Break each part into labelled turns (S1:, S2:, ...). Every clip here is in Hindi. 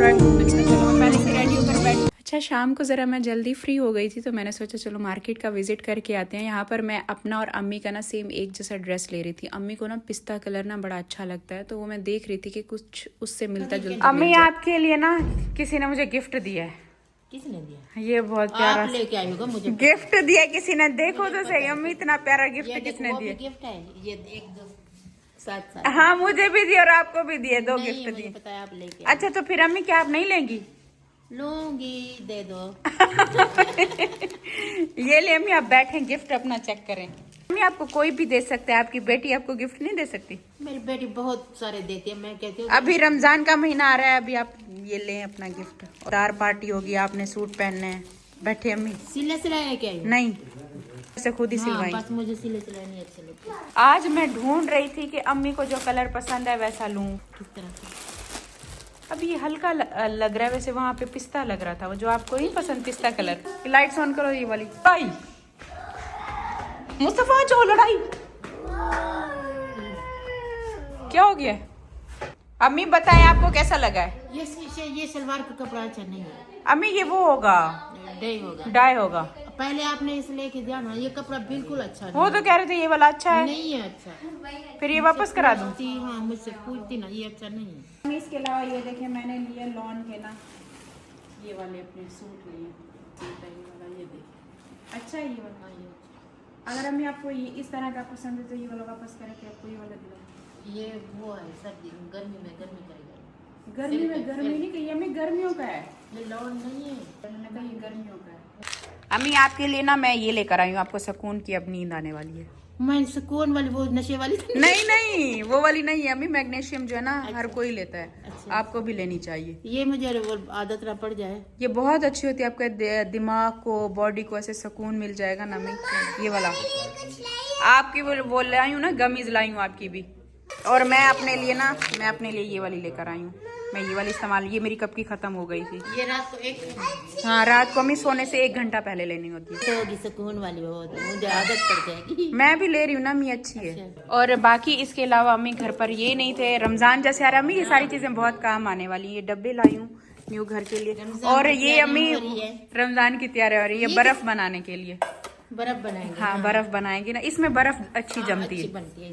S1: अच्छा चलो मैं पहले से रेडी होकर बैठ। अच्छा शाम को ज़रा मैं जल्दी फ्री हो गई थी तो मैंने सोचा चलो मार्केट का विजिट करके आते हैं। यहाँ पर मैं अपना और अम्मी का ना सेम एक जैसा ड्रेस ले रही थी। अम्मी को ना पिस्ता कलर ना बड़ा अच्छा लगता है तो वो मैं देख रही थी कि कुछ उससे मिलता जुलता। अम्मी आपके लिए ना किसी ने मुझे गिफ्ट दिया है।
S2: किसने दिया?
S1: ये बहुत प्यारा
S2: आप लेके आई होगा मुझे
S1: गिफ्ट दिया किसी ने। देखो तो सही अम्मी इतना प्यारा गिफ्ट किसने दिया।
S2: गिफ्ट है ये एक दो साथ साथ।
S1: हाँ मुझे भी दिया और आपको भी दिए, दो
S2: नहीं,
S1: गिफ्ट
S2: मुझे
S1: दिए।
S2: पता है आप लेके
S1: अच्छा तो फिर अम्मी क्या आप नहीं लेंगी?
S2: लूंगी, दे दो।
S1: ये ले अम्मी आप बैठे गिफ्ट अपना चेक करें। अम्मी आपको कोई भी दे सकता है, आपकी बेटी आपको गिफ्ट नहीं दे सकती?
S2: मेरी बेटी बहुत सारे देती है, मैं कहती हूँ
S1: अभी रमजान का महीना आ रहा है, अभी आप ये लें अपना गिफ्ट। दार पार्टी होगी, आपने सूट पहनने हैं। बैठे अम्मी।
S2: सिले सिलाए क्या?
S1: नहीं ऐसे खुद ही सिलवाई।
S2: बस मुझे सिले सिलाए नहीं अच्छे लगते।
S1: आज मैं ढूंढ रही थी कि अम्मी को जो कलर पसंद है वैसा लूं।
S2: किस तरह से?
S1: अब ये हल्का लग रहा है, वैसे वहाँ पे पिस्ता लग रहा था, जो आपको नहीं पसंद पिस्ता कलर। लाइट्स ऑन करो ये वाली। भाई मुस्तफा जो लड़ाई क्या हो गया? अम्मी बताएं आपको कैसा लगा है?
S2: ये सलवार का कपड़ा अच्छा नहीं है
S1: अम्मी ये वो होगा डाई होगा।
S2: पहले आपने इस लेके दिया ना, ये कपड़ा बिल्कुल अच्छा नहीं।
S1: वो तो कह रहे थे ये वाला अच्छा है।
S2: नहीं है अच्छा।
S1: फिर ये वापस करा दूं?
S2: हाँ मुझसे पूछती ना, ये अच्छा नहीं है।
S1: इसके अलावा ये देखिए मैंने लिए लॉन के ना ये वाले अपने सूट लिए।
S2: ये देखिए
S1: अच्छा है ये वाला। अगर अम्मी आपको ये इस तरह का पसंद है तो ये वाला वापस करें कि आपको ये वाला दिला?
S2: ये वो है सर्दी गर्मी में गर्मी करेगा।
S1: गर्मी में गर्मी नहीं कही अम्मी, गर्मियों का है
S2: ये लॉन नहीं है।
S1: मैंने कहा ये गर्मियों का है। अम्मी आपके लिए ना मैं ये लेकर आई हूँ, आपको सुकून की अब नींद आने वाली है।
S2: मैं सुकून वाली वो नशे वाली
S1: नहीं नहीं वो वाली नहीं है अम्मी, मैग्नीशियम जो है ना हर कोई लेता है।
S2: अच्छा।
S1: आपको भी लेनी चाहिए।
S2: ये मुझे वो आदत ना पड़ जाए।
S1: ये बहुत अच्छी होती है, आपके दिमाग को बॉडी को ऐसे सुकून मिल जाएगा ना अम्मी। ये वाला आपकी वो लाई हूँ ना, गमीज लाई हूँ आपकी भी। और मैं अपने लिए ये वाली लेकर आई हूँ। मैं ये वाली इस्तेमाल, ये मेरी कब की खत्म हो गई थी।
S2: ये रात को एक
S1: हाँ रात को अम्मी सोने से 1 घंटा पहले लेनी होती है।
S2: तो होगी सुकून वाली, बहुत मुझे आदत पड़ जाएगी।
S1: मैं भी ले रही हूँ ना अम्मी, अच्छी है।
S2: अच्छा।
S1: और बाकी इसके अलावा अम्मी घर पर ये नहीं थे, रमजान जैसे आ रहा अम्मी ये सारी चीजें बहुत काम आने वाली। ये डब्बे लाई हूँ न्यू घर के लिए। और ये अम्मी रमजान की तैयारी हो रही है बर्फ बनाने के लिए।
S2: बर्फ बनाएंगे।
S1: हाँ बर्फ बनाएंगे ना, इसमें बर्फ अच्छी जमती है।
S2: बनती है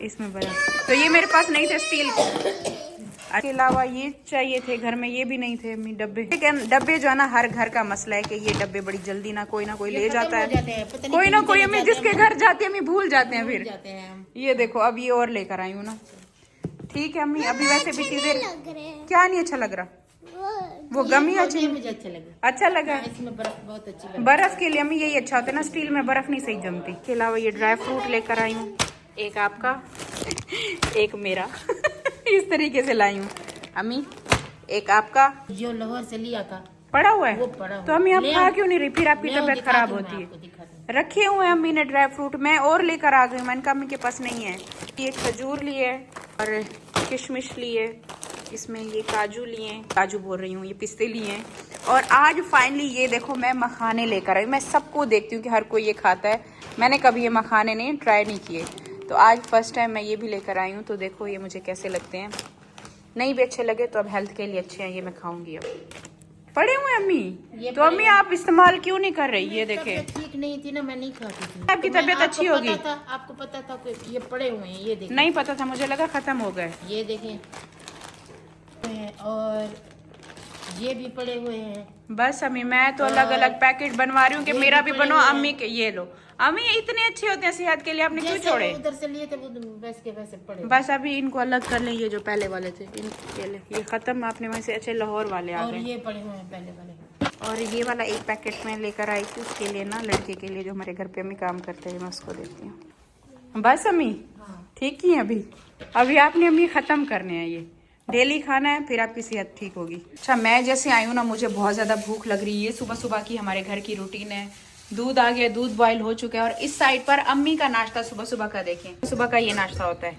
S1: इसमें बर्फ। तो ये मेरे पास नहीं थे स्टील के। इसके अलावा ये चाहिए थे घर में, ये भी नहीं थे अम्मी डब्बे। डब्बे जो है ना हर घर का मसला है कि ये डब्बे बड़ी जल्दी ना कोई ले जाता है। कोई ना कोई अम्मी जिसके घर जाती है अम्मी भूल जाते हैं फिर। ये देखो अब ये और लेकर आई हूँ ना। ठीक है अम्मी, अभी वैसे भी चीजें क्या नहीं अच्छा लग रहा। वो गमी अच्छी
S2: मुझे अच्छा लगा इसमें बर्फ बहुत अच्छी।
S1: बर्फ के लिए अम्मी यही अच्छा होता है ना, स्टील में बर्फ नहीं सही जमती। इसके अलावा ये ड्राई फ्रूट लेकर आई हूँ, एक आपका एक मेरा। इस तरीके से लाई हूँ अम्मी, एक आपका
S2: जो लाहौर से लिया था
S1: पड़ा हुआ है।
S2: वो पड़ा हुआ।
S1: तो अम्मी आप खा क्यों नहीं रही? फिर आपकी तबीयत खराब होती है। रखे हुए हैं अम्मी ने ड्राई फ्रूट, मैं और लेकर आ गई। मैंने कहा अम्मी के पास नहीं है। ये खजूर लिए और किशमिश लिए, इसमें ये काजू लिए, काजू बोल रही हूँ, ये पिस्ते लिए। और आज फाइनली ये देखो मैं मखाने लेकर आई। मैं सबको देखती हूँ कि हर कोई ये खाता है, मैंने कभी ये मखाने नहीं ट्राई नहीं किए, तो आज फर्स्ट टाइम मैं ये भी लेकर आई हूँ। तो देखो ये मुझे कैसे लगते हैं। नहीं भी अच्छे लगे तो अब हेल्थ के लिए अच्छे हैं, ये मैं खाऊंगी। अब पड़े हुए अम्मी, तो अम्मी आप इस्तेमाल क्यों नहीं कर रही? ये देखे
S2: ठीक नहीं थी ना, मैं नहीं खाती थी।
S1: आपकी तबीयत अच्छी होगी।
S2: आपको पता था कि ये पड़े हुए हैं, ये देखिए।
S1: नहीं पता था, मुझे लगा खत्म हो गए।
S2: ये देखें और ये भी पड़े हुए हैं।
S1: बस अम्मी मैं तो अलग अलग पैकेट बनवा रही हूँ कि मेरा भी बनो। अम्मी के ये लो अम्मी, ये इतने अच्छे होते हैं सेहत के लिए, आपने क्यों छोड़े?
S2: उधर से लिए थे वो वैसे के वैसे पड़े।
S1: बस अभी इनको अलग कर लें, ये जो पहले वाले थे इनके लिए ये खत्म। आपने वैसे से अच्छे लाहौर वाले आ
S2: और
S1: गए।
S2: ये पड़े हुए हैं पहले वाले।
S1: और ये वाला एक पैकेट में लेकर आई थी उसके लिए ना, लड़के के लिए जो हमारे घर पे अम्मी काम करते हैं, मैं उसको देती हूँ। बस अम्मी ठीक ही है अभी आपने अम्मी खत्म करने हैं, ये डेली खाना है, फिर आपकी सेहत ठीक होगी। अच्छा मैं जैसे आई हूँ ना, मुझे बहुत ज़्यादा भूख लग रही है। ये सुबह सुबह की हमारे घर की रूटीन है। दूध आ गया, दूध बॉईल हो चुका है। और इस साइड पर अम्मी का नाश्ता सुबह सुबह का देखें, सुबह का ये नाश्ता होता है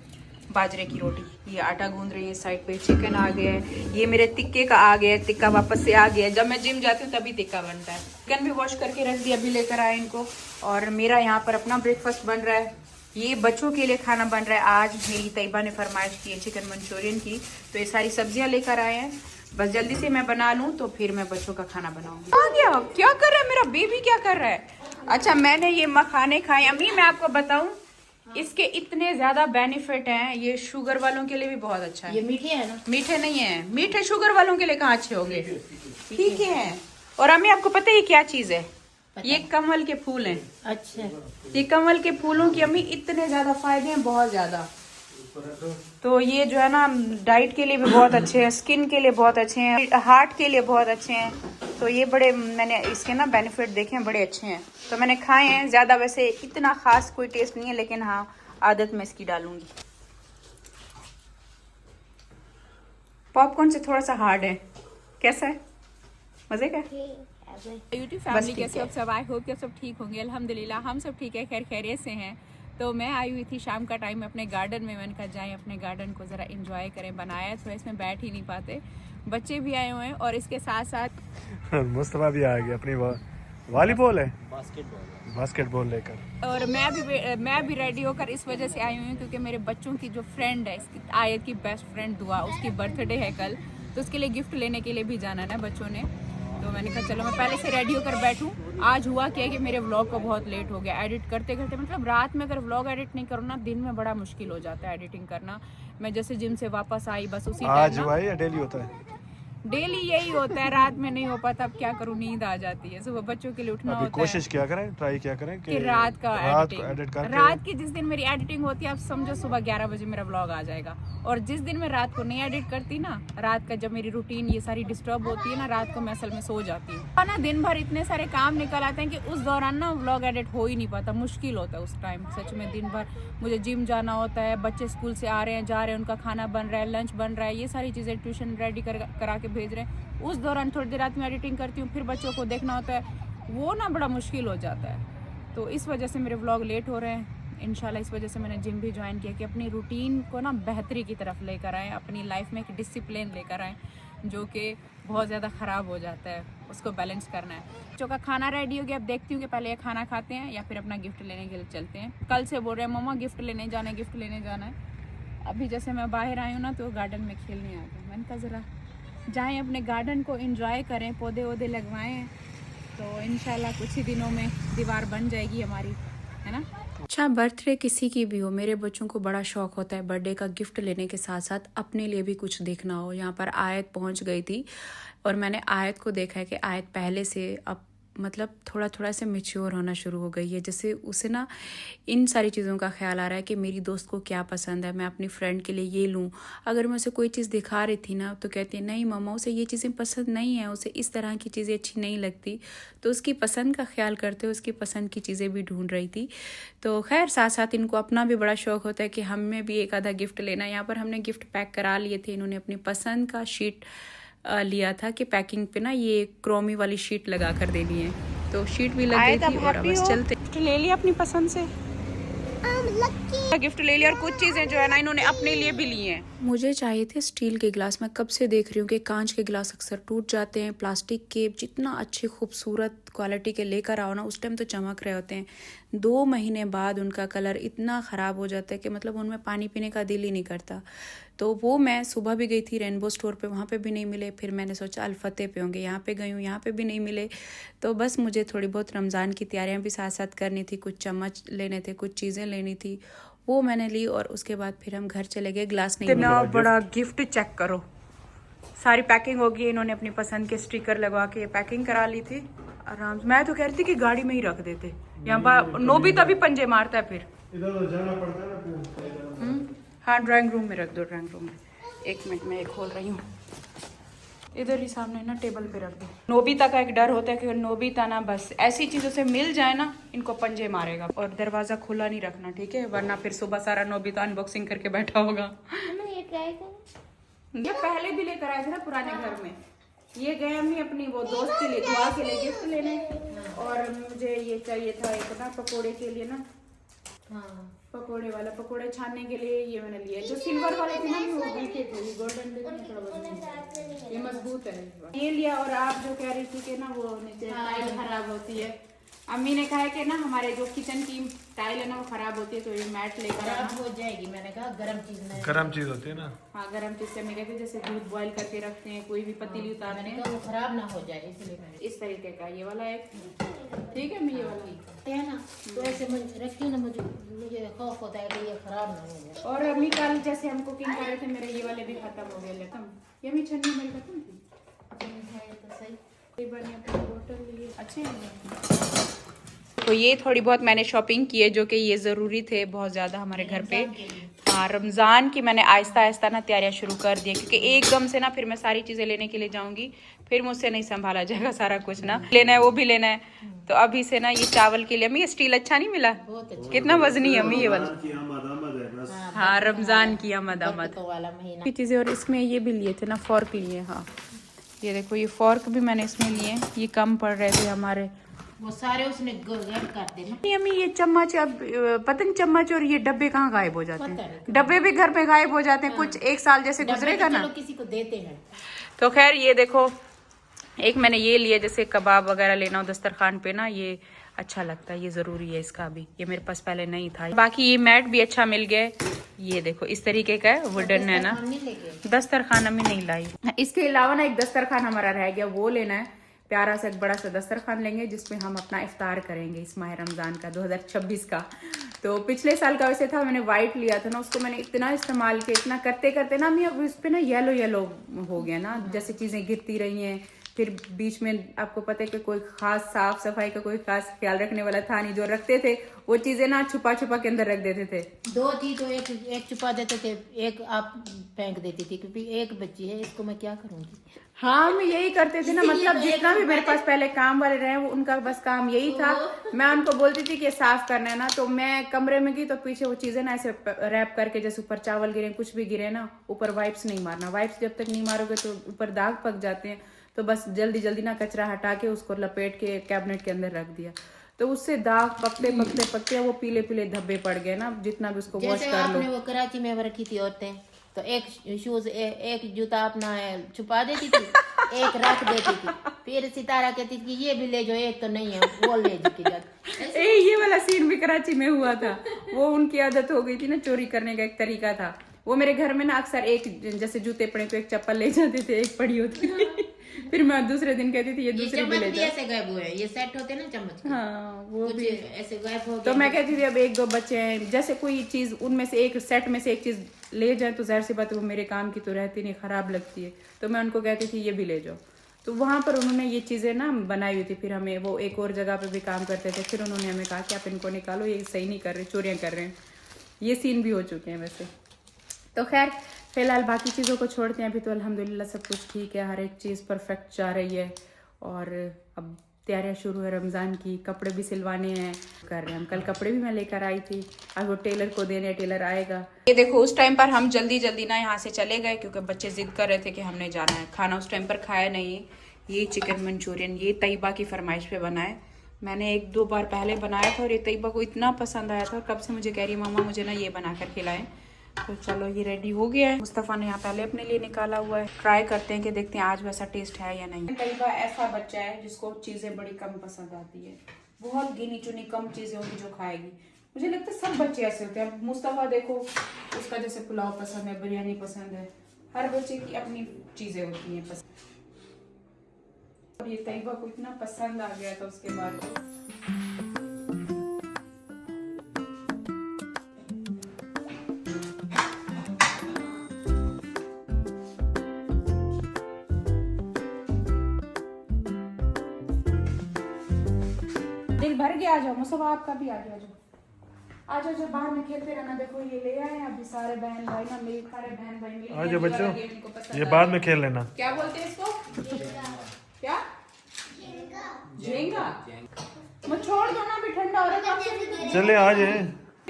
S1: बाजरे की रोटी। ये आटा गूंद रही है, इस साइड पे चिकन आ गया है। ये मेरे टिक्के का आ गया है, टिक्का वापस से आ गया है। जब मैं जिम जाती हूँ तभी टिक्का बनता है। चिकन भी वॉश करके रख दिया, अभी लेकर आए इनको। और मेरा यहाँ पर अपना ब्रेकफास्ट बन रहा है। ये बच्चों के लिए खाना बन रहा है। आज मेरी तैयबा ने फरमाइश की है चिकन मंचूरियन की, तो ये सारी सब्जियां लेकर आए हैं। बस जल्दी से मैं बना लूँ तो फिर मैं बच्चों का खाना बनाऊंगी। आ गया, क्या कर रहा है मेरा बेबी, क्या कर रहा है? अच्छा, मैंने ये मखाने खाए। अम्मी मैं आपको बताऊं, इसके इतने ज्यादा बेनिफिट हैं। ये शुगर वालों के लिए भी बहुत अच्छा है।
S2: ये मीठे है ना?
S1: मीठे नहीं है, मीठे शुगर वालों के लिए कहाँ अच्छे होंगे, ठीक है। और अम्मी आपको पता है ये क्या चीज है? ये कमल के फूल हैं।
S2: अच्छा,
S1: ये कमल के फूलों की अम्मी इतने ज्यादा फायदे हैं, बहुत ज्यादा। तो ये जो है ना डाइट के लिए भी बहुत अच्छे हैं, स्किन के लिए बहुत अच्छे हैं, हार्ट के लिए बहुत अच्छे हैं। तो ये बड़े मैंने इसके ना बेनिफिट देखे हैं, बड़े अच्छे हैं। तो मैंने खाए हैं। ज़्यादा वैसे इतना खास कोई टेस्ट नहीं है, लेकिन हाँ आदत में इसकी डालूंगी। पॉपकॉर्न से थोड़ा सा हार्ड है। कैसा है, मज़े का?
S3: यूट्यूब फैमिली कैसे हो सब? आई होप कि सब ठीक होंगे। अल्हम्दुलिल्लाह हम सब ठीक है, खैर खैरियत से हैं। तो मैं आई हुई थी शाम का टाइम अपने गार्डन में। मैंने कहा जाएं अपने गार्डन को ज़रा एंजॉय करें। बनाया तो इसमें बैठ ही नहीं पाते, बच्चे भी आए हुए हैं और इसके साथ साथ
S4: मुस्तफा भी आ गया अपनी वॉलीबॉल है, बास्केटबॉल लेकर।
S3: और मैं भी रेडी होकर इस वजह से आई हुई हूँ क्योंकि मेरे बच्चों की जो फ्रेंड है, इसकी आयत की बेस्ट फ्रेंड दुआ, उसकी बर्थडे है कल। तो उसके लिए गिफ्ट लेने के लिए भी जाना है बच्चों ने। तो मैंने कहा चलो मैं पहले से रेडी होकर बैठूं। आज हुआ क्या कि मेरे व्लॉग को बहुत लेट हो गया एडिट करते करते। मतलब रात में अगर व्लॉग एडिट नहीं करूँ ना, दिन में बड़ा मुश्किल हो जाता है एडिटिंग करना। मैं जैसे जिम से वापस आई बस उसी
S4: आज
S3: टाइम
S4: हुआ है या डेली होता है?
S3: डेली यही होता है, रात में नहीं हो पाता। अब क्या करूँ, नींद आ जाती है, सुबह बच्चों के लिए उठना
S4: अभी
S3: होता
S4: कोशिश
S3: है।
S4: क्या करें, ट्राई क्या करें
S3: कि रात का
S4: एडिट करके
S3: रात की जिस दिन मेरी एडिटिंग होती है, आप समझो सुबह 11 बजे मेरा व्लॉग आ जाएगा। और जिस दिन मैं रात को नहीं एडिट करती ना, रात का जब मेरी रूटीन ये सारी डिस्टर्ब होती है ना, रात को मैं असल में सो जाती हूँ। और ना दिन भर इतने सारे काम निकल आते हैं कि उस दौरान ना व्लॉग एडिट हो ही नहीं पाता, मुश्किल होता है उस टाइम। सच में दिन भर मुझे जिम जाना होता है, बच्चे स्कूल से आ रहे हैं जा रहे हैं, उनका खाना बन रहा है, लंच बन रहा है, ये सारी चीज़ें ट्यूशन रेडी करा के भेज रहे हैं। उस दौरान थोड़ी देर रात में एडिटिंग करती हूँ, फिर बच्चों को देखना होता है, वो ना बड़ा मुश्किल हो जाता है। तो इस वजह से मेरे व्लॉग लेट हो रहे हैं। इंशाल्लाह इस वजह से मैंने जिम भी ज्वाइन किया कि अपनी रूटीन को ना बेहतरी की तरफ लेकर आएँ, अपनी लाइफ में एक डिसिप्लिन लेकर आएँ जो कि बहुत ज़्यादा ख़राब हो जाता है, उसको बैलेंस करना है। बच्चों का खाना रेडी हो गया, अब देखती हूँ कि पहले ये खाना खाते हैं या फिर अपना गिफ्ट लेने के लिए चलते हैं। कल से बोल रहे हैं मम्मा गिफ्ट लेने जाना है, गिफ्ट लेने जाना है। अभी जैसे मैं बाहर आई हूँ ना तो गार्डन में खेलने आ गए। मैंने कहा ज़रा जाएँ अपने गार्डन को एंजॉय करें, पौधे वौधे लगवाएं, तो इंशाल्लाह कुछ ही दिनों में दीवार बन जाएगी हमारी, है ना।
S1: अच्छा, बर्थडे किसी की भी हो, मेरे बच्चों को बड़ा शौक होता है बर्थडे का गिफ्ट लेने के साथ साथ अपने लिए भी कुछ देखना हो। यहाँ पर आयत पहुँच गई थी और मैंने आयत को देखा है कि आयत पहले से अब मतलब थोड़ा थोड़ा से मैच्योर होना शुरू हो गई है। जैसे उसे ना इन सारी चीज़ों का ख्याल आ रहा है कि मेरी दोस्त को क्या पसंद है, मैं अपनी फ्रेंड के लिए ये लूँ। अगर मैं उसे कोई चीज़ दिखा रही थी ना तो कहती है नहीं मम्मा उसे ये चीज़ें पसंद नहीं है, उसे इस तरह की चीज़ें अच्छी नहीं लगती। तो उसकी पसंद का ख्याल करते हुए उसकी पसंद की चीज़ें भी ढूंढ रही थी। तो खैर साथ साथ इनको अपना भी बड़ा शौक होता है कि हमें भी एक आधा गिफ्ट लेना। यहाँ पर हमने गिफ्ट पैक करा लिए थे, इन्होंने अपनी पसंद का शीट लिया था कि पैकिंग पे ना ये क्रोमी वाली शीट लगा कर देनी है। तो शीट भी लग गई थी और अब बस चलते। गिफ्ट ले लिया अपनी पसंद से, गिफ्ट ले लिया और कुछ चीजें जो है ना इन्होंने अपने लिए भी ली हैं। मुझे चाहिए थे स्टील के गिलास। मैं कब से देख रही हूँ कि कांच के गिलास अक्सर टूट जाते हैं। प्लास्टिक के जितना अच्छे खूबसूरत क्वालिटी के लेकर आओ ना, उस टाइम तो चमक रहे होते हैं, 2 महीने बाद उनका कलर इतना ख़राब हो जाता है कि मतलब उनमें पानी पीने का दिल ही नहीं करता। तो वो मैं सुबह भी गई थी रेनबो स्टोर पे, वहाँ पे भी नहीं मिले। फिर मैंने सोचा अल-फतेह पे होंगे, यहाँ पे गई हूँ, यहाँ पे भी नहीं मिले। तो बस मुझे थोड़ी बहुत रमज़ान की तैयारियाँ भी साथ साथ करनी थी, कुछ चम्मच लेने थे, कुछ चीज़ें लेनी थी, वो मैंने ली। और उसके बाद फिर हम घर चले गए, ग्लास नहीं मिला। इतना बड़ा गिफ्ट चेक करो, सारी पैकिंग होगी। इन्होंने अपनी पसंद के स्टिकर लगवा के पैकिंग करा ली थी आराम से। मैं तो कह रही थी कि गाड़ी में ही रख देते, यहाँ पर नोबिता भी पंजे मारता है फिर।
S4: इधर जाना पड़ता है ना।
S1: हाँ ड्राइंग रूम में रख दो, ड्राइंग रूम में। 1 मिनट में खोल रही हूँ, इधर ही सामने ना टेबल पे रख दो। नोबिता का एक डर होता है कि नोबिता ना बस ऐसी चीज़ों से मिल जाए ना इनको पंजे मारेगा। और दरवाज़ा खुला नहीं रखना, ठीक है, वरना फिर सुबह सारा नोबिता अनबॉक्सिंग करके बैठा होगा। ये पहले भी लेकर आए थे ना पुराने घर में। ये गए अम्मी अपनी वो दोस्त के लिए दुआ के लिए गिफ्ट लेने, और मुझे ये चाहिए था एक ना पकोड़े के लिए ना, पकोड़े वाला, पकोड़े छानने के लिए ये मैंने लिया। जो सिल्वर वाले थे ना वो हल्के थे, ये गोल्डन ये मजबूत है, ये लिया। और आप जो कह रही थी कि ना वो नीचे टाइल खराब होती है,
S3: अम्मी ने कहा है कि ना हमारे जो किचन की टाइल है ना वो खराब होती है, तो ये मैट लेकर आना।
S2: खराब हो जाएगी, मैंने कहा गर्म चीज नहीं।
S4: गर्म चीज होती है ना।
S3: हाँ, गर्म चीज से अम्मी कहते हैं जैसे दूध बॉईल करके रखते हैं, कोई भी पतीली उतारते
S2: मैंने
S3: हैं,
S2: कहा वो खराब ना हो जाए इसलिए मैंने
S3: इस तरीके का ये वाला एक। ठीक है अम्मी, ये वाला
S2: है ना, तो ऐसे रखी ना, मुझे खौफ होता है कि ये खराब ना हो जाए।
S3: और अम्मी कल जैसे हम कुकिंग कर रहे थे, मेरे ये वाले भी खत्म हो गए। खत्म, ये अम्मी छन्नी मेरी खत्म थी।
S2: है तो सही।
S3: बोतल लिए अच्छे हैं। तो ये थोड़ी बहुत मैंने शॉपिंग की है, जो कि ये ज़रूरी थे बहुत ज़्यादा हमारे घर पे। हाँ, रमज़ान की मैंने आहिस्ता आहिस्ता ना तैयारियां शुरू कर दी, क्योंकि एकदम से ना फिर मैं सारी चीज़ें लेने के लिए जाऊंगी, फिर मुझसे नहीं संभाला जाएगा सारा कुछ ना, लेना है वो भी लेना है। तो अभी से ना ये चावल के लिए अम्मी, ये स्टील अच्छा नहीं मिला, कितना वजनी है अम्मी ये वाला। हाँ, रमज़ान की आमद आमद
S2: वाला महीना
S3: की चीज़ें। और इसमें ये भी लिए थे ना, फॉर्क लिए। हाँ, ये देखो, ये फॉर्क भी मैंने इसमें लिए, ये कम पड़ रहे थे हमारे,
S2: वो सारे उसने गर्म कर देना।
S3: नहीं अम्मी, ये चम्मच अब पता नहीं चम्मच और ये डब्बे कहाँ गायब हो जाते
S2: पता
S3: हैं,
S2: नहीं।
S3: डब्बे भी घर पे गायब हो जाते हैं। कुछ एक साल जैसे गुजरेगा ना,
S2: चलो किसी को देते हैं।
S3: तो खैर ये देखो, एक मैंने ये लिया, जैसे कबाब वगैरह लेना हो दस्तरखान पे ना, ये अच्छा लगता है, ये जरूरी है इसका भी, ये मेरे पास पहले नहीं था। बाकी ये मैट भी अच्छा मिल गया, ये देखो इस तरीके का है, वुडन है ना। दस्तरखान अम्मी नहीं लाई। इसके अलावा ना एक दस्तरखान हमारा रह गया, वो लेना है। प्यारा सा एक बड़ा सा दस्तरखान लेंगे, जिसमें हम अपना इफ्तार करेंगे इस माह रमज़ान का 2026 का। तो पिछले साल का वैसे था, मैंने वाइट लिया था ना, उसको मैंने इतना इस्तेमाल किया, इतना करते करते ना मैं अब इस पे ना येलो येलो हो गया ना, जैसे चीज़ें गिरती रही हैं। फिर बीच में आपको पता है कि कोई खास साफ सफाई का कोई खास ख्याल रखने वाला था नहीं, जो रखते थे वो चीजें ना छुपा छुपा के अंदर रख देते थे।
S2: दो थी तो एक छुपा देते थे, एक आप फेंक देती थी, क्योंकि एक बच्ची है, इसको मैं क्या करूंगी।
S3: हाँ, मैं यही करते थे ना, मतलब जितना भी मेरे पास पहले काम वाले रहे, उनका बस काम यही था। मैं उनको बोलती थी कि साफ करना है ना, तो मैं कमरे में गई तो पीछे वो चीजें ना ऐसे रैप करके, जैसे ऊपर चावल गिरे, कुछ भी गिरे ना, ऊपर वाइप्स नहीं मारना। वाइप्स जब तक नहीं मारोगे तो ऊपर दाग पक जाते हैं। तो बस जल्दी जल्दी ना कचरा हटा के उसको लपेट के कैबिनेट के अंदर रख दिया, तो उससे दाग पकते पकते पकते वो पीले पीले धब्बे पड़ गए ना, जितना भी उसको वॉश कर लो।
S2: आपने वो कराची में रखी थी औरतें, तो एक शूज एक जूता अपना छुपा देती थी, एक रख देती थी, फिर सितारा कहती थी कि ये भी ले जाओ, एक तो नहीं है, वो ले जाती।
S3: ये वाला सीन भी कराची में हुआ था। वो उनकी आदत हो गई थी ना, चोरी करने का एक तरीका था। वो मेरे घर में ना अक्सर एक, जैसे जूते पड़े तो एक चप्पल ले जाते थे, एक पड़ी होती थी। फिर मैं दूसरे दिन कहती थी ये दूसरे भी ले जाओ।
S2: ऐसे गायब हुए, ये सेट होते ना चम्मच।
S3: हाँ, वो भी
S2: ऐसे गायब हो।
S3: तो मैं कहती थी अब एक दो बच्चे हैं, जैसे कोई चीज उनमें से एक सेट में से एक चीज ले जाए तो जाहिर सी बात है वो मेरे काम की तो रहती नहीं, खराब लगती है। तो मैं उनको कहती थी ये भी ले जाओ। तो वहां पर उन्होंने ये चीजें ना बनाई हुई थी। फिर हमें वो एक और जगह पे भी काम करते थे, फिर उन्होंने हमें कहा कि आप इनको निकालो, ये सही नहीं कर रहे, चोरियां कर रहे हैं। ये सीन भी हो चुके हैं वैसे। तो खैर फिलहाल बाकी चीज़ों को छोड़ते हैं, अभी तो अल्हम्दुलिल्लाह सब कुछ ठीक है, हर एक चीज़ परफेक्ट जा रही है। और अब तैयारियां शुरू है रमज़ान की, कपड़े भी सिलवाने हैं, कर रहे हैं हम। कल कपड़े भी मैं लेकर आई थी, अब वो टेलर को देने, टेलर आएगा। ये देखो, उस टाइम पर हम जल्दी जल्दी ना यहाँ से चले गए, क्योंकि बच्चे जिद कर रहे थे कि हमने जाना है। खाना उस टाइम पर खाया नहीं। ये चिकन मंचूरियन ये तैयबा की फरमाइश पे बना है। मैंने एक दो बार पहले बनाया था और ये तैयबा को इतना पसंद आया था, कब से मुझे कह रही है मामा मुझे ना ये बना कर खिलाएं। तो चलो ये रेडी हो गया है। मुस्तफ़ा ने यहाँ पहले अपने लिए निकाला हुआ है, ट्राई करते हैं कि देखते हैं आज वैसा टेस्ट है या नहीं। तैयबा ऐसा बच्चा है जिसको चीज़ें बड़ी कम पसंद आती है, बहुत गिनी चुनी कम चीज़ें होंगी जो खाएगी। मुझे लगता है सब बच्चे ऐसे होते हैं। मुस्तफ़ा देखो, उसका जैसे पुलाव पसंद है, बिरयानी पसंद है, हर बच्चे की अपनी चीज़ें होती हैं पसंद। और ये तैयबा को इतना पसंद आ गया था उसके बाद। दिल भर गया। आ जाओ मुस्तफा, आपका भी आ जाओ, आ जाओ, जब बाहर में खेलते रहना। देखो ये ले आए अभी सारे बहन भाई ना, मेरे सारे बहन भाई मिल
S4: आ जाओ बच्चों, ये बाद में खेल लेना।
S3: क्या बोलते हैं इसको? क्या? झेंगा। मैं छोड़ दो ना, अभी ठंडा हो रहा है।
S4: चले आ जाए।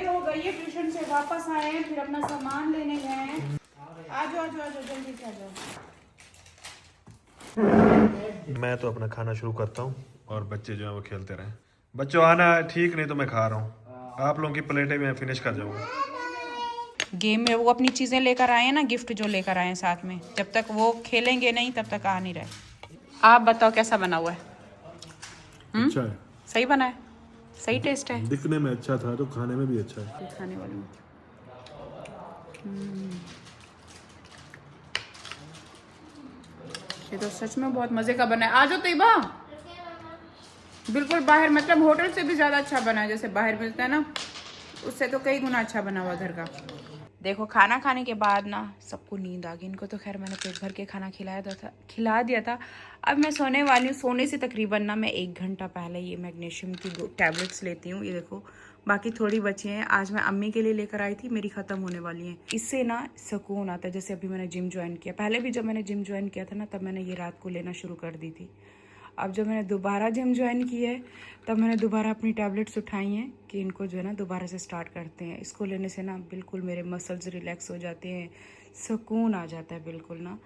S3: हो गई है, ट्यूशन से वापस आए हैं, फिर अपना सामान लेने गए हैं। आ जाओ आ जाओ आ जाओ, जल्दी से आ जाओ।
S4: मैं तो अपना खाना शुरू करता हूँ और बच्चे जो है वो खेलते रहे। बच्चों आना ठीक, नहीं तो मैं खा रहा हूँ। आप लोगों की प्लेटें मैं फिनिश कर जाऊंगा।
S3: गेम में वो अपनी चीजें लेकर आए हैं ना, गिफ्ट जो लेकर आए हैं साथ में, जब तक वो खेलेंगे नहीं तब तक आ नहीं रहे। आप बताओ कैसा बना हुआ है?
S4: अच्छा है।
S3: सही बना है?
S1: सही टेस्ट है।
S4: दिखने में अच्छा था तो खाने में भी अच्छा है।
S1: ये खाने वाली हूँ। ये तो सच में बहुत मजे का बना है। आ जाओ तैयबा, बिल्कुल बाहर मतलब होटल से भी ज्यादा अच्छा बना है, जैसे बाहर मिलता है ना उससे तो कई गुना अच्छा बना हुआ घर का। देखो खाना खाने के बाद ना सबको नींद आ गई। इनको तो खैर मैंने पेट भर के खाना खिला दिया था। अब मैं सोने वाली हूँ। सोने से तकरीबन ना मैं 1 घंटा पहले ये मैग्नीशियम की टैबलेट्स लेती हूँ। ये देखो बाकी थोड़ी बची हैं, आज मैं अम्मी के लिए लेकर आई थी, मेरी ख़त्म होने वाली हैं। इससे ना सुकून आता है। जैसे अभी मैंने जिम ज्वाइन किया, पहले भी जब मैंने जिम ज्वाइन किया था ना तब मैंने ये रात को लेना शुरू कर दी थी। अब जब मैंने दोबारा जिम ज्वाइन की है तब मैंने दोबारा अपनी टैबलेट्स उठाई हैं कि इनको जो है ना दोबारा से स्टार्ट करते हैं। इसको लेने से ना बिल्कुल मेरे मसल्स रिलैक्स हो जाते हैं, सुकून आ जाता है बिल्कुल ना।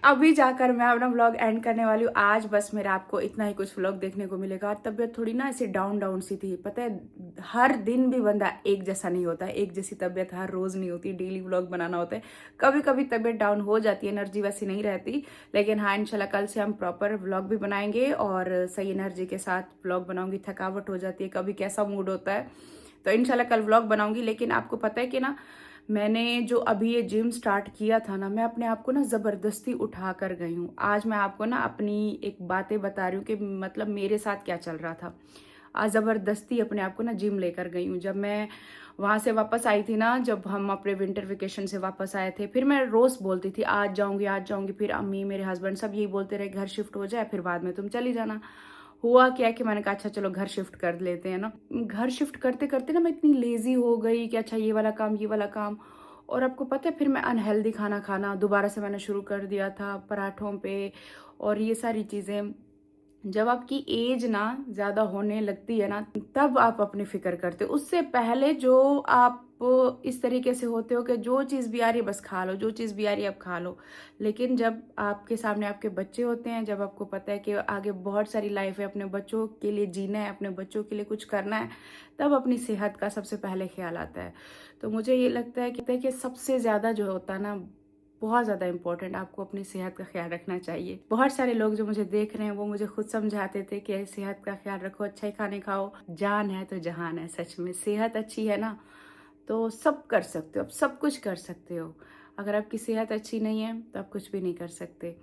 S1: अभी जाकर मैं अपना व्लॉग एंड करने वाली हूँ। आज बस मेरा आपको इतना ही कुछ व्लॉग देखने को मिलेगा। तबीयत थोड़ी ना ऐसे डाउन सी थी, पता है हर दिन भी बंदा एक जैसा नहीं होता है, एक जैसी तबीयत हर रोज़ नहीं होती। डेली व्लॉग बनाना होता है, कभी कभी तबीयत डाउन हो जाती है, एनर्जी वैसी नहीं रहती। लेकिन हाँ इंशाल्लाह कल से हम प्रॉपर व्लॉग भी बनाएंगे और सही एनर्जी के साथ व्लॉग बनाऊंगी। थकावट हो जाती है कभी, कैसा मूड होता है, तो इंशाल्लाह कल व्लॉग बनाऊंगी। लेकिन आपको पता है कि ना मैंने जो अभी ये जिम स्टार्ट किया था ना, मैं अपने आप को ना ज़बरदस्ती उठा कर गई हूँ। आज मैं आपको ना अपनी एक बातें बता रही हूँ कि मतलब मेरे साथ क्या चल रहा था। आज ज़बरदस्ती अपने आप को ना जिम लेकर गई हूँ। जब मैं वहाँ से वापस आई थी ना, जब हम अपने विंटर वेकेशन से वापस आए थे, फिर मैं रोज़ बोलती थी आज जाऊँगी। फिर अम्मी मेरे हस्बैंड सब यही बोलते रहे घर शिफ्ट हो जाए फिर बाद में तुम चली जाना। हुआ क्या कि मैंने कहा अच्छा चलो घर शिफ्ट कर लेते हैं ना। घर शिफ्ट करते करते ना मैं इतनी लेजी हो गई कि अच्छा ये वाला काम। और आपको पता है फिर मैं अनहेल्दी खाना खाना दोबारा से मैंने शुरू कर दिया था, पराठों पे और ये सारी चीज़ें। जब आपकी एज ना ज़्यादा होने लगती है ना तब आप अपनी फिक्र करते हो। उससे पहले जो आप इस तरीके से होते हो कि जो चीज़ भी आ रही है बस खा लो, जो चीज़ भी आ रही है अब खा लो। लेकिन जब आपके सामने आपके बच्चे होते हैं, जब आपको पता है कि आगे बहुत सारी लाइफ है, अपने बच्चों के लिए जीना है, अपने बच्चों के लिए कुछ करना है, तब अपनी सेहत का सबसे पहले ख्याल आता है। तो मुझे ये लगता है कि सबसे ज़्यादा जो होता है ना बहुत ज़्यादा इंपॉर्टेंट, आपको अपनी सेहत का ख्याल रखना चाहिए। बहुत सारे लोग जो मुझे देख रहे हैं वो मुझे खुद समझाते थे कि सेहत का ख्याल रखो, अच्छा ही खाने खाओ, जान है तो जहान है। सच में सेहत अच्छी है ना तो सब कर सकते हो, आप सब कुछ कर सकते हो। अगर आपकी सेहत अच्छी नहीं है तो आप कुछ भी नहीं कर सकते।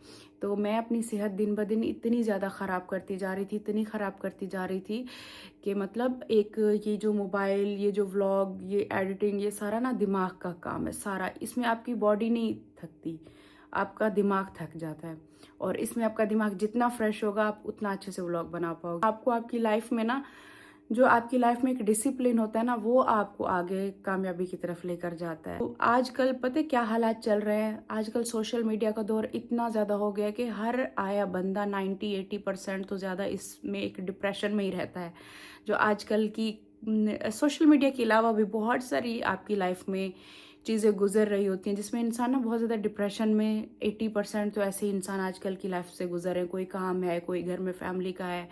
S1: तो मैं अपनी सेहत दिन ब दिन इतनी ज़्यादा ख़राब करती जा रही थी, इतनी ख़राब करती जा रही थी कि मतलब एक ये जो मोबाइल, ये जो व्लॉग, ये एडिटिंग, ये सारा ना दिमाग का काम है सारा। इसमें आपकी बॉडी नहीं थकती, आपका दिमाग थक जाता है। और इसमें आपका दिमाग जितना फ्रेश होगा आप उतना अच्छे से व्लॉग बना पाओगे। आपको आपकी लाइफ में ना जो आपकी लाइफ में एक डिसिप्लिन होता है ना वो आपको आगे कामयाबी की तरफ लेकर जाता है। तो आजकल पता है क्या हालात चल रहे हैं, आजकल सोशल मीडिया का दौर इतना ज़्यादा हो गया कि हर आया बंदा 90-80% तो ज़्यादा इसमें एक डिप्रेशन में ही रहता है। जो आजकल की सोशल मीडिया के अलावा भी बहुत सारी आपकी लाइफ में चीज़ें गुजर रही होती हैं जिसमें इंसान ना बहुत ज़्यादा डिप्रेशन में 80% तो ऐसे ही इंसान आजकल की लाइफ से गुजर रहे हैं। कोई काम है, कोई घर में फैमिली का है,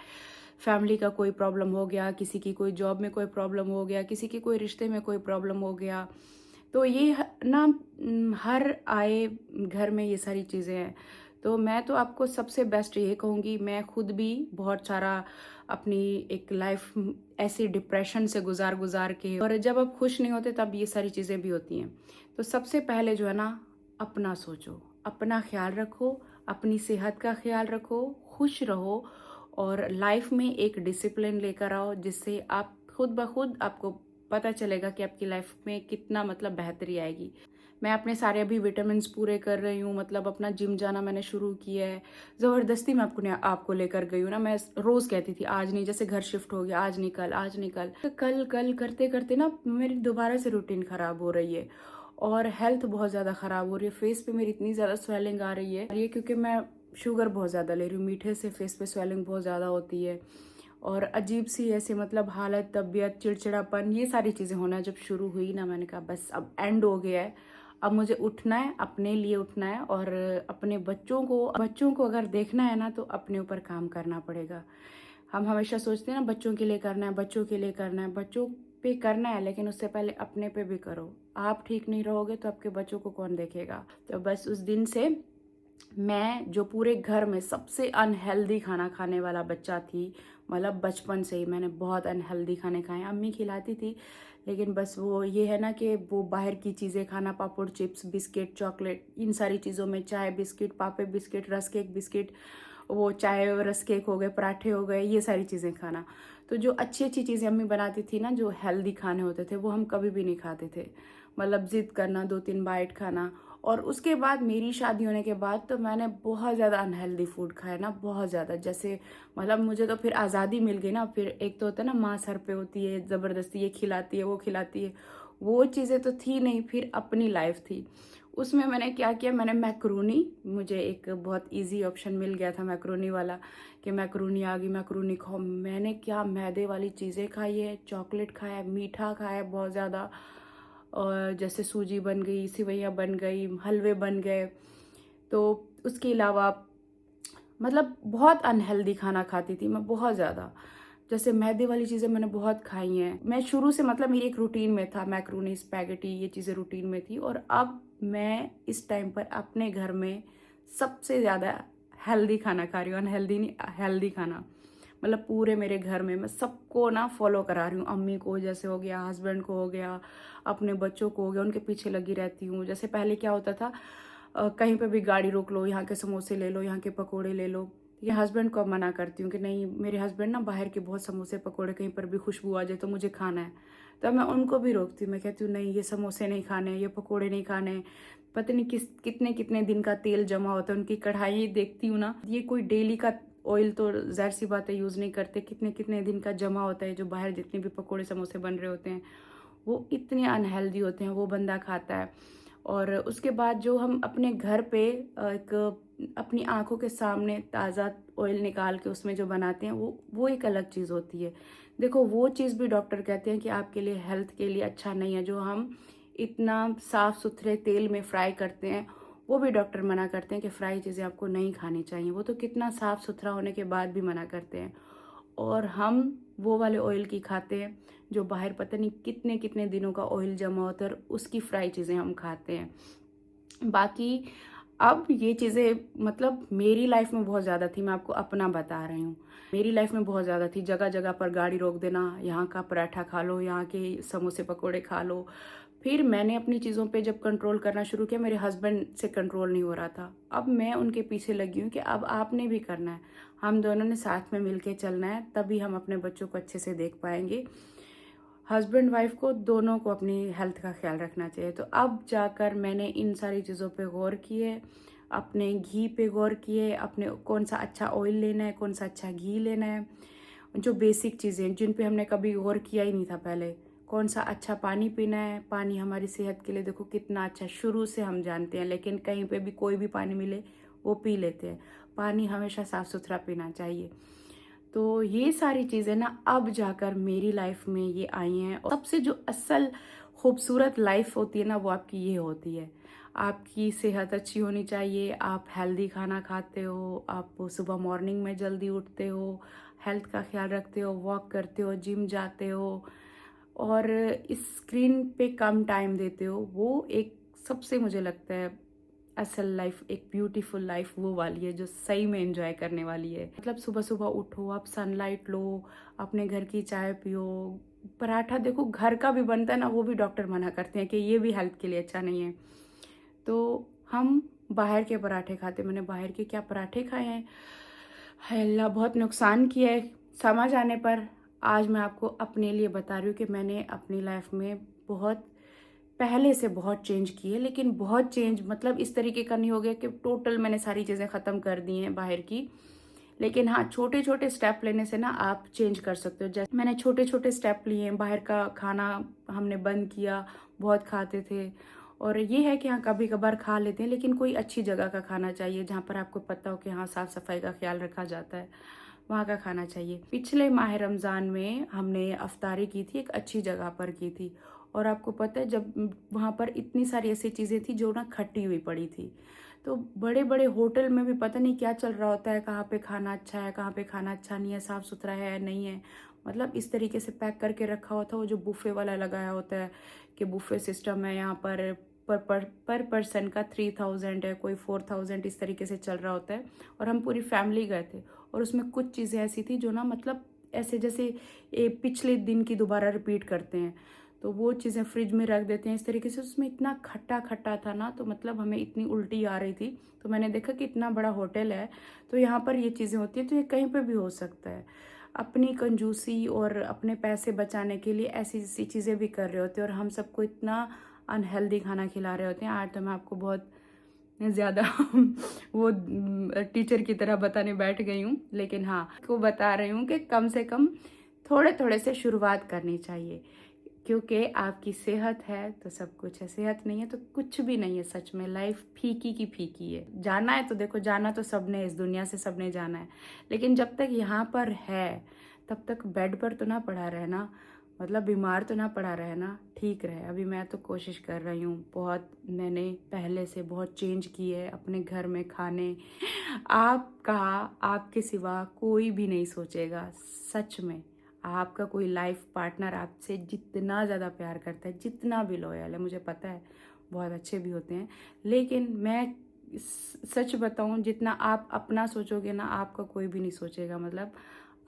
S1: फैमिली का कोई प्रॉब्लम हो गया, किसी की कोई जॉब में कोई प्रॉब्लम हो गया, किसी की कोई रिश्ते में कोई प्रॉब्लम हो गया। तो ये ना हर आए घर में ये सारी चीज़ें हैं। तो मैं तो आपको सबसे बेस्ट ये कहूँगी, मैं खुद भी बहुत सारा अपनी एक लाइफ ऐसी डिप्रेशन से गुजार के, और जब आप खुश नहीं होते तब ये सारी चीज़ें भी होती हैं। तो सबसे पहले जो है ना अपना सोचो, अपना ख्याल रखो, अपनी सेहत का ख्याल रखो, खुश रहो और लाइफ में एक डिसिप्लिन लेकर आओ जिससे आप खुद ब खुद आपको पता चलेगा कि आपकी लाइफ में कितना मतलब बेहतरी आएगी। मैं अपने सारे अभी विटामिन्स पूरे कर रही हूँ, मतलब अपना जिम जाना मैंने शुरू किया है। ज़बरदस्ती मैं आपको लेकर गई हूँ ना। मैं रोज़ कहती थी आज नहीं, जैसे घर शिफ्ट हो गया आज नहीं कल, आज नहीं कल, कल करते करते ना मेरी दोबारा से रूटीन ख़राब हो रही है और हेल्थ बहुत ज़्यादा ख़राब हो रही है। फेस पे मेरी इतनी ज़्यादा स्वेलिंग आ रही है, ये क्योंकि मैं शुगर बहुत ज़्यादा ले रही हूँ। मीठे से फेस पे स्वेलिंग बहुत ज़्यादा होती है और अजीब सी ऐसे मतलब हालत, तबीयत, चिड़चिड़ापन, ये सारी चीज़ें होना जब शुरू हुई ना, मैंने कहा बस अब एंड हो गया है। अब मुझे उठना है, अपने लिए उठना है और अपने बच्चों को अगर देखना है ना तो अपने ऊपर काम करना पड़ेगा। हम हमेशा सोचते हैं ना बच्चों के लिए करना है, बच्चों के लिए करना है, बच्चों पे करना है, लेकिन उससे पहले अपने पे भी करो। आप ठीक नहीं रहोगे तो आपके बच्चों को कौन देखेगा। तो बस उस दिन से मैं जो पूरे घर में सबसे अनहेल्दी खाना खाने वाला बच्चा थी मतलब बचपन से ही मैंने बहुत अनहेल्दी खाने खाए हैं। अम्मी खिलाती थी, लेकिन बस वो ये है ना कि वो बाहर की चीज़ें खाना, पापड़, चिप्स, बिस्किट, चॉकलेट, इन सारी चीज़ों में, चाय बिस्किट, पापड़ बिस्किट, रस केक बिस्किट, वो चाय और रस केक हो गए, पराठे हो गए, ये सारी चीज़ें खाना। तो जो अच्छी अच्छी चीज़ें अम्मी बनाती थी ना, जो हेल्दी खाने होते थे, वो हम कभी भी नहीं खाते थे। मतलब ज़िद करना, 2-3 बाइट खाना। और उसके बाद मेरी शादी होने के बाद तो मैंने बहुत ज़्यादा अनहेल्दी फूड खाया ना, बहुत ज़्यादा। जैसे मतलब मुझे तो फिर आज़ादी मिल गई ना, फिर एक तो होता है ना माँ सर पे होती है ज़बरदस्ती, ये खिलाती है वो खिलाती है, वो चीज़ें तो थी नहीं। फिर अपनी लाइफ थी, उसमें मैंने क्या किया, मैंने मैक्रोनी, मुझे एक बहुत इजी ऑप्शन मिल गया था मैक्रोनी वाला, कि मैक्रोनी आ गई, मैक्रोनी खाओ। मैंने क्या मैदे वाली चीज़ें खाई है, चॉकलेट खाया, मीठा खाया बहुत ज़्यादा, और जैसे सूजी बन गई, सिवैयाँ बन गई, हलवे बन गए। तो उसके अलावा मतलब बहुत अनहेल्दी खाना खाती थी मैं, बहुत ज़्यादा। जैसे मैदे वाली चीज़ें मैंने बहुत खाई हैं। मैं शुरू से मतलब मेरी एक रूटीन में था, मैक्रोनी, स्पैगेटी, ये चीज़ें रूटीन में थी। और अब मैं इस टाइम पर अपने घर में सबसे ज़्यादा हेल्दी खाना खा रही हूँ, अनहेल्दी नहीं, हेल्दी खाना। मतलब पूरे मेरे घर में मैं सबको ना फॉलो करा रही हूँ। अम्मी को जैसे हो गया, हस्बैंड को हो गया, अपने बच्चों को हो गया, उनके पीछे लगी रहती हूँ। जैसे पहले क्या होता था, कहीं पे भी गाड़ी रोक लो, यहाँ के समोसे ले लो, यहाँ के पकोड़े ले लो। ये हस्बैंड को अब मना करती हूँ कि नहीं, मेरे हस्बैंड ना बाहर के बहुत समोसे पकोड़े, कहीं पर भी खुशबू आ जाए तो मुझे खाना है। तो मैं उनको भी रोकती हूँ, मैं कहती हूँ नहीं, ये समोसे नहीं खाने, ये पकोड़े नहीं खाने। पता नहीं कितने कितने दिन का तेल जमा होता है, उनकी कढ़ाई देखती हूँ ना, ये कोई डेली का ऑयल तो ज़ाहिर सी बात है यूज़ नहीं करते, कितने कितने दिन का जमा होता है। जो बाहर जितने भी पकोड़े समोसे बन रहे होते हैं वो इतने अनहेल्दी होते हैं, वो बंदा खाता है। और उसके बाद जो हम अपने घर पे एक अपनी आंखों के सामने ताज़ा ऑयल निकाल के उसमें जो बनाते हैं, वो एक अलग चीज़ होती है। देखो वो चीज़ भी डॉक्टर कहते हैं कि आपके लिए, हेल्थ के लिए अच्छा नहीं है। जो हम इतना साफ़ सुथरे तेल में फ्राई करते हैं, वो भी डॉक्टर मना करते हैं कि फ्राई चीज़ें आपको नहीं खानी चाहिए। वो तो कितना साफ़ सुथरा होने के बाद भी मना करते हैं। और हम वो वाले ऑयल की खाते हैं जो बाहर पता नहीं कितने कितने दिनों का ऑयल जमा होता है, और उसकी फ्राई चीज़ें हम खाते हैं। बाकी अब ये चीज़ें मतलब मेरी लाइफ में बहुत ज़्यादा थी, मैं आपको अपना बता रही हूँ। मेरी लाइफ में बहुत ज़्यादा थी, जगह जगह पर गाड़ी रोक देना, यहाँ का पराठा खा लो, यहाँ के समोसे पकोड़े खा लो। फिर मैंने अपनी चीज़ों पे जब कंट्रोल करना शुरू किया, मेरे हस्बैंड से कंट्रोल नहीं हो रहा था। अब मैं उनके पीछे लगी हूँ कि अब आपने भी करना है, हम दोनों ने साथ में मिलके चलना है, तभी हम अपने बच्चों को अच्छे से देख पाएंगे। हस्बैंड वाइफ को दोनों को अपनी हेल्थ का ख्याल रखना चाहिए। तो अब जाकर मैंने इन सारी चीज़ों पे गौर किए, अपने घी पे गौर किए, अपने कौन सा अच्छा ऑयल लेना है, कौन सा अच्छा घी लेना है, जो बेसिक चीज़ें जिन पे हमने कभी गौर किया ही नहीं था पहले। कौन सा अच्छा पानी पीना है, पानी हमारी सेहत के लिए देखो कितना अच्छा, शुरू से हम जानते हैं, लेकिन कहीं पे भी कोई भी पानी मिले वो पी लेते हैं। पानी हमेशा साफ़ सुथरा पीना चाहिए। तो ये सारी चीज़ें ना अब जाकर मेरी लाइफ में ये आई हैं। और सबसे जो असल खूबसूरत लाइफ होती है ना, वो आपकी ये होती है। आपकी सेहत अच्छी होनी चाहिए, आप हेल्दी खाना खाते हो, आप सुबह मॉर्निंग में जल्दी उठते हो, हेल्थ का ख्याल रखते हो, वॉक करते हो, जिम जाते हो, और इस स्क्रीन पे कम टाइम देते हो। वो एक सबसे मुझे लगता है असल लाइफ, एक ब्यूटीफुल लाइफ वो वाली है जो सही में एंजॉय करने वाली है। मतलब सुबह सुबह उठो, आप सनलाइट लो, अपने घर की चाय पियो। पराठा देखो घर का भी बनता है ना, वो भी डॉक्टर मना करते हैं कि ये भी हेल्थ के लिए अच्छा नहीं है। तो हम बाहर के पराठे खाते, मैंने बाहर के क्या पराठे खाए हैं, हाय अल्लाह, बहुत नुकसान किया है। समझ आने पर आज मैं आपको अपने लिए बता रही हूँ कि मैंने अपनी लाइफ में बहुत पहले से बहुत चेंज की है। लेकिन बहुत चेंज मतलब इस तरीके का नहीं हो गया कि टोटल मैंने सारी चीज़ें ख़त्म कर दी हैं बाहर की। लेकिन हाँ, छोटे छोटे स्टेप लेने से ना आप चेंज कर सकते हो। जैसे मैंने छोटे छोटे स्टेप लिए हैं, बाहर का खाना हमने बंद किया, बहुत खाते थे। और ये है कि हाँ, कभी कभार खा लेते हैं, लेकिन कोई अच्छी जगह का खाना चाहिए जहाँ पर आपको पता हो कि हाँ, साफ़ सफाई का ख्याल रखा जाता है, वहाँ का खाना चाहिए। पिछले माह रमज़ान में हमने अफ्तारी की थी, एक अच्छी जगह पर की थी। और आपको पता है, जब वहाँ पर इतनी सारी ऐसी चीज़ें थी जो ना खट्टी हुई पड़ी थी। तो बड़े बड़े होटल में भी पता नहीं क्या चल रहा होता है, कहाँ पे खाना अच्छा है, कहाँ पे खाना अच्छा नहीं है, साफ़ सुथरा है नहीं है। मतलब इस तरीके से पैक करके रखा होता है, वो जो बुफ़े वाला लगाया होता है कि बुफ़े सिस्टम है, यहाँ पर पर्सन का 3000 है, कोई 4000, इस तरीके से चल रहा होता है। और हम पूरी फैमिली गए थे, और उसमें कुछ चीज़ें ऐसी थी जो ना मतलब ऐसे जैसे पिछले दिन की दोबारा रिपीट करते हैं, तो वो चीज़ें फ्रिज में रख देते हैं इस तरीके से। उसमें इतना खट्टा खट्टा था ना, तो मतलब हमें इतनी उल्टी आ रही थी। तो मैंने देखा कि इतना बड़ा होटल है तो यहाँ पर ये चीज़ें होती हैं, तो ये कहीं पर भी हो सकता है। अपनी कंजूसी और अपने पैसे बचाने के लिए ऐसी ऐसी चीज़ें भी कर रहे होते हैं, और हम सबको इतना अनहेल्दी खाना खिला रहे होते हैं। आज तो मैं आपको बहुत ज़्यादा वो टीचर की तरह बताने बैठ गई हूँ, लेकिन हाँ, को बता रही हूँ कि कम से कम थोड़े थोड़े से शुरुआत करनी चाहिए, क्योंकि आपकी सेहत है तो सब कुछ है, सेहत नहीं है तो कुछ भी नहीं है। सच में लाइफ फीकी की फीकी है। जाना है तो देखो, जाना तो सबने, इस दुनिया से सबने जाना है, लेकिन जब तक यहाँ पर है तब तक बेड पर तो ना पड़ा रहना, मतलब बीमार तो ना पड़ा रहना, ठीक रहे। अभी मैं तो कोशिश कर रही हूँ, बहुत मैंने पहले से बहुत चेंज की है अपने घर में खाने। आपका आपके सिवा कोई भी नहीं सोचेगा। सच में आपका कोई लाइफ पार्टनर आपसे जितना ज़्यादा प्यार करता है, जितना भी लॉयल है, मुझे पता है बहुत अच्छे भी होते हैं, लेकिन मैं सच बताऊं, जितना आप अपना सोचोगे ना, आपका कोई भी नहीं सोचेगा। मतलब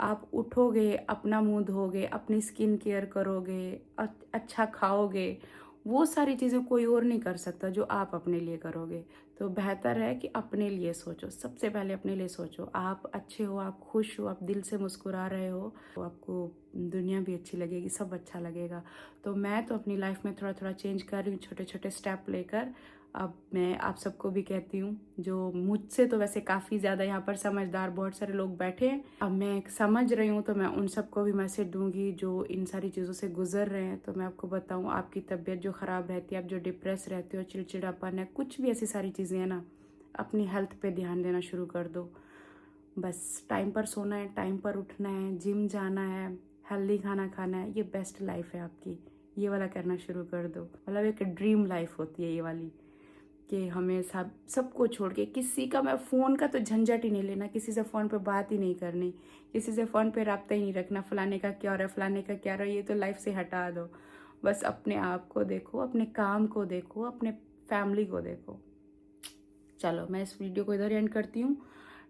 S1: आप उठोगे, अपना मुंह धोगे, अपनी स्किन केयर करोगे, अच्छा खाओगे, वो सारी चीज़ें कोई और नहीं कर सकता जो आप अपने लिए करोगे। तो बेहतर है कि अपने लिए सोचो, सबसे पहले अपने लिए सोचो। आप अच्छे हो, आप खुश हो, आप दिल से मुस्कुरा रहे हो, तो आपको दुनिया भी अच्छी लगेगी, सब अच्छा लगेगा। तो मैं तो अपनी लाइफ में थोड़ा थोड़ा चेंज कर रही हूँ, छोटे छोटे स्टेप लेकर। अब मैं आप सबको भी कहती हूँ, जो मुझसे तो वैसे काफ़ी ज़्यादा यहाँ पर समझदार बहुत सारे लोग बैठे हैं, अब मैं समझ रही हूँ, तो मैं उन सबको भी मैसेज दूंगी जो इन सारी चीज़ों से गुजर रहे हैं। तो मैं आपको बताऊँ, आपकी तबीयत जो ख़राब रहती है, आप जो डिप्रेस रहते हो, चिड़चिड़ापन है, कुछ भी ऐसी सारी चीज़ें हैं ना, अपनी हेल्थ पे ध्यान देना शुरू कर दो। बस टाइम पर सोना है, टाइम पर उठना है, जिम जाना है, हेल्दी खाना खाना है, ये बेस्ट लाइफ है आपकी। ये वाला करना शुरू कर दो। मतलब एक ड्रीम लाइफ होती है ये वाली, कि हमें सबको छोड़ के, किसी का, मैं फ़ोन का तो झंझट ही नहीं लेना, किसी से फ़ोन पे बात ही नहीं करनी, किसी से फ़ोन पे रब्ता ही नहीं रखना, फलाने का क्या हो रहा है, फलाने का क्या रहा है, ये तो लाइफ से हटा दो। बस अपने आप को देखो, अपने काम को देखो, अपने फैमिली को देखो। चलो मैं इस वीडियो को इधर एंड करती हूँ,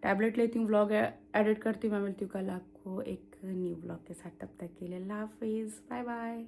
S1: टैबलेट लेती हूँ, व्लॉग एडिट करती हूँ। मैं मिलती हूँ कल आपको एक न्यू व्लॉग के साथ। तब तक के लिए अल्लाह हाफिज़, बाय बाय।